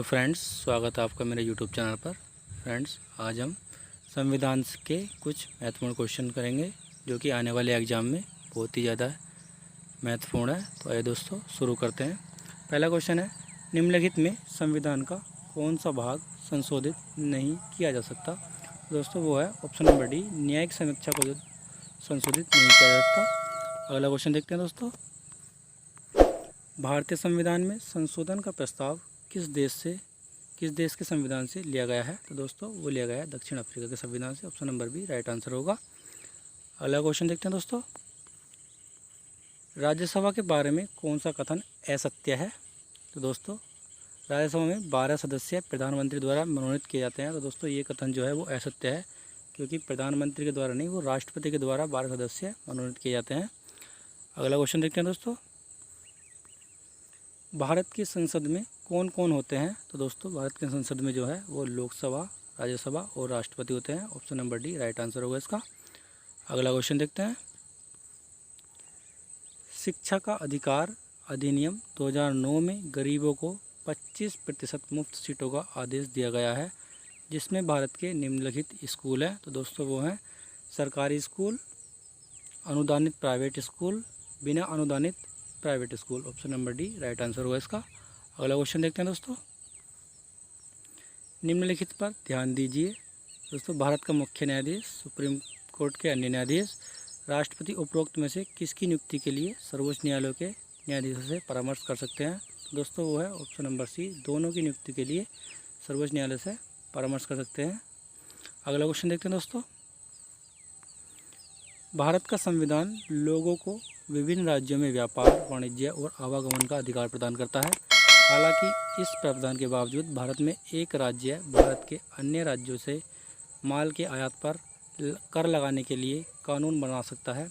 Hello friends, स्वागत है आपका मेरे यूट्यूब चैनल पर। फ्रेंड्स, आज हम संविधान के कुछ महत्वपूर्ण क्वेश्चन करेंगे जो कि आने वाले एग्ज़ाम में बहुत ही ज़्यादा महत्वपूर्ण है। तो आइए दोस्तों शुरू करते हैं। पहला क्वेश्चन है, निम्नलिखित में संविधान का कौन सा भाग संशोधित नहीं किया जा सकता। दोस्तों वो है ऑप्शन नंबर डी, न्यायिक समीक्षा को संशोधित नहीं किया जा सकता। अगला क्वेश्चन देखते हैं दोस्तों, भारतीय संविधान में संशोधन का प्रस्ताव किस देश के संविधान से लिया गया है। तो दोस्तों वो लिया गया है दक्षिण अफ्रीका के संविधान से। Option number B right answer होगा। अगला क्वेश्चन देखते हैं दोस्तों, राज्यसभा के बारे में कौन सा कथन असत्य है। तो दोस्तों राज्यसभा में 12 सदस्य प्रधानमंत्री द्वारा मनोनीत किए जाते हैं। तो दोस्तों ये कथन जो है वो असत्य है, क्योंकि प्रधानमंत्री के द्वारा नहीं, वो राष्ट्रपति के द्वारा 12 सदस्य मनोनीत किए जाते हैं। अगला क्वेश्चन देखते हैं दोस्तों, भारत की संसद में कौन कौन होते हैं। तो दोस्तों भारत की संसद में जो है वो लोकसभा, राज्यसभा और राष्ट्रपति होते हैं। Option number D right answer होगा इसका। अगला क्वेश्चन देखते हैं, शिक्षा का अधिकार अधिनियम 2009 में गरीबों को 25% मुफ्त सीटों का आदेश दिया गया है, जिसमें भारत के निम्नलिखित स्कूल हैं। तो दोस्तों वो हैं सरकारी स्कूल, अनुदानित प्राइवेट स्कूल, बिना अनुदानित private school. Option number D right answer होगा इसका। अगला क्वेश्चन देखते हैं दोस्तों, निम्नलिखित पर ध्यान दीजिए। दोस्तों भारत का मुख्य न्यायाधीश, सुप्रीम कोर्ट के अन्य न्यायाधीश, राष्ट्रपति उपरोक्त में से किसकी नियुक्ति के लिए सर्वोच्च न्यायालय के न्यायाधीशों से परामर्श कर सकते हैं। दोस्तों वो है ऑप्शन नंबर सी, दोनों की नियुक्ति के लिए सर्वोच्च न्यायालय से परामर्श कर सकते हैं। अगला क्वेश्चन देखते हैं दोस्तों, भारत का संविधान लोगों को विभिन्न राज्यों में व्यापार, वाणिज्य और आवागमन का अधिकार प्रदान करता है। हालांकि इस प्रावधान के बावजूद भारत में एक राज्य भारत के अन्य राज्यों से माल के आयात पर कर लगाने के लिए कानून बना सकता है,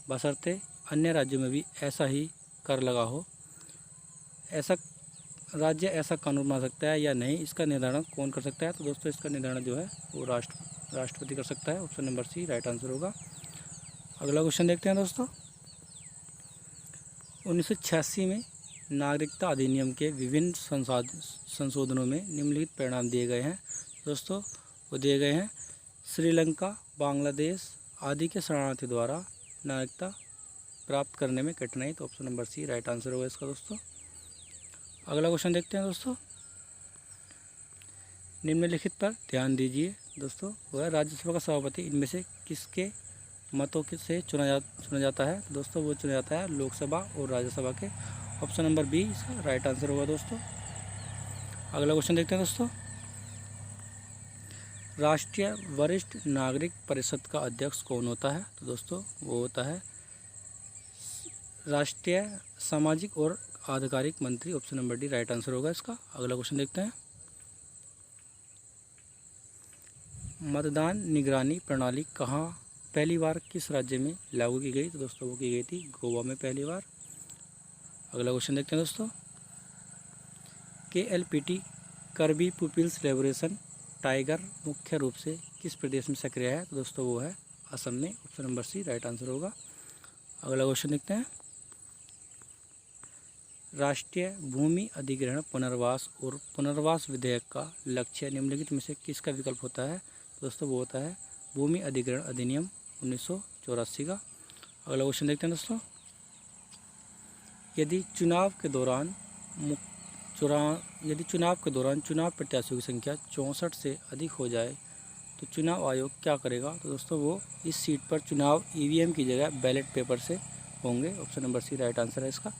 बशर्ते अन्य राज्यों में भी ऐसा ही कर लगा हो। ऐसा राज्य ऐसा कानून बना सकता है या नहीं, इसका निर्धारण कौन कर सकता है। तो दोस्तों इसका निर्धारण जो है वो राष्ट्रपति कर सकता है। Option number C right answer होगा। अगला क्वेश्चन देखते हैं दोस्तों, 1986 में नागरिकता अधिनियम के विभिन्न संशोधनों में निम्नलिखित परिणाम दिए गए हैं। दोस्तों वो दिए गए हैं, श्रीलंका, बांग्लादेश आदि के शरणार्थी द्वारा नागरिकता प्राप्त करने में कठिनाई। तो option number C right answer होगा इसका दोस्तों। अगला क्वेश्चन देखते हैं दोस्तों, निम्नलिखित पर ध्यान दीजिए। दोस्तों वह राज्यसभा का सभापति इनमें से किसके मतों से चुना जाता है। तो दोस्तों वो चुना जाता है लोकसभा और राज्यसभा के। ऑप्शन नंबर बी इसका राइट आंसर होगा दोस्तों। अगला क्वेश्चन देखते हैं दोस्तों, राष्ट्रीय वरिष्ठ नागरिक परिषद का अध्यक्ष कौन होता है। तो दोस्तों वो होता है राष्ट्रीय सामाजिक और आधिकारिक मंत्री। Option number D right answer होगा इसका। अगला क्वेश्चन देखते हैं, मतदान निगरानी प्रणाली कहाँ पहली बार किस राज्य में लागू की गई। तो दोस्तों वो की गई थी गोवा में पहली बार। अगला क्वेश्चन देखते हैं दोस्तों, KLPT करबी पीपल्स लिबरेशन टाइगर मुख्य रूप से किस प्रदेश में सक्रिय है। तो दोस्तों वो है असम में। Option number C right answer होगा। अगला क्वेश्चन देखते हैं, राष्ट्रीय भूमि अधिग्रहण पुनर्वास और पुनर्वास विधेयक का लक्ष्य निम्नलिखित में से किसका विकल्प होता है। दोस्तों वो होता है भूमि अधिग्रहण अधिनियम 1984 का। अगला क्वेश्चन देखते हैं दोस्तों, यदि चुनाव के दौरान चुनाव प्रत्याशियों की संख्या 64 से अधिक हो जाए तो चुनाव आयोग क्या करेगा। तो दोस्तों वो इस सीट पर चुनाव EVM की जगह बैलेट पेपर से होंगे। Option number C right answer है इसका।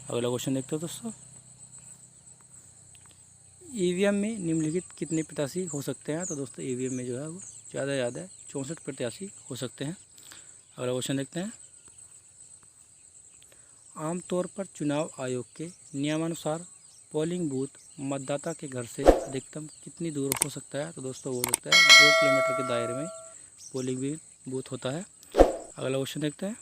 अगला क्वेश्चन देखते हो दोस्तों, EVM में निम्नलिखित कितने प्रत्याशी हो सकते हैं। तो दोस्तों EVM में जो है वो ज़्यादा 64 प्रत्याशी हो सकते हैं। अगला क्वेश्चन देखते हैं, आमतौर पर चुनाव आयोग के नियमानुसार पोलिंग बूथ मतदाता के घर से अधिकतम कितनी दूर हो सकता है। तो दोस्तों हो सकता है 2 किलोमीटर के दायरे में पोलिंग बूथ होता है। अगला क्वेश्चन देखते हैं,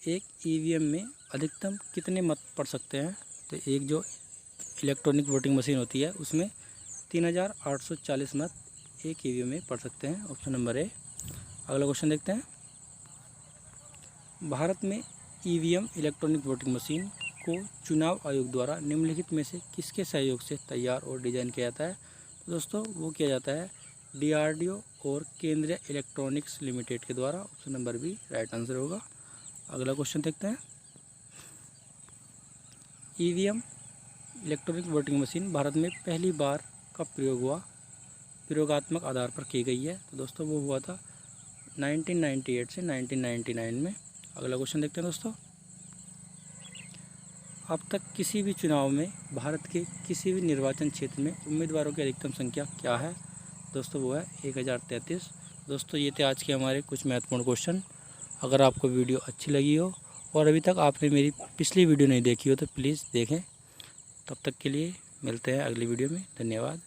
एक EVM में अधिकतम कितने मत पड़ सकते हैं। तो एक जो इलेक्ट्रॉनिक वोटिंग मशीन होती है उसमें 3840 मत एक EVM में पड़ सकते हैं। Option number A. अगला क्वेश्चन देखते हैं, भारत में EVM इलेक्ट्रॉनिक वोटिंग मशीन को चुनाव आयोग द्वारा निम्नलिखित में से किसके सहयोग से तैयार और डिजाइन किया जाता है? तो दोस्तों वो किया जाता है DRDO और केंद्रीय इलेक्ट्रॉनिक्स लिमिटेड के द्वारा। Option number B right answer होगा। अगला क्वेश्चन देखते हैं। EVM electronic voting machine Bharat में पहली बार कब प्रयोग हुआ, प्रयोगात्मक आधार पर की गई है? तो दोस्तों वो हुआ था 1998 से 1999 में। अगला क्वेश्चन देखते हैं दोस्तों। अब तक किसी भी चुनाव में भारत के किसी भी निर्वाचन क्षेत्र में उम्मीदवारों की अधिकतम संख्या क्या है? दोस्तों वो है 1033। दोस्तों ये थे आज के हमारे कुछ महत्वपूर्ण क्वेश्चन। अगर आपको वीडियो अच्छी लगी हो और अभी तक आपने मेरी पिछली वीडियो नहीं देखी हो तो प्लीज़ देखें। तब तक के लिए मिलते हैं अगली वीडियो में। धन्यवाद।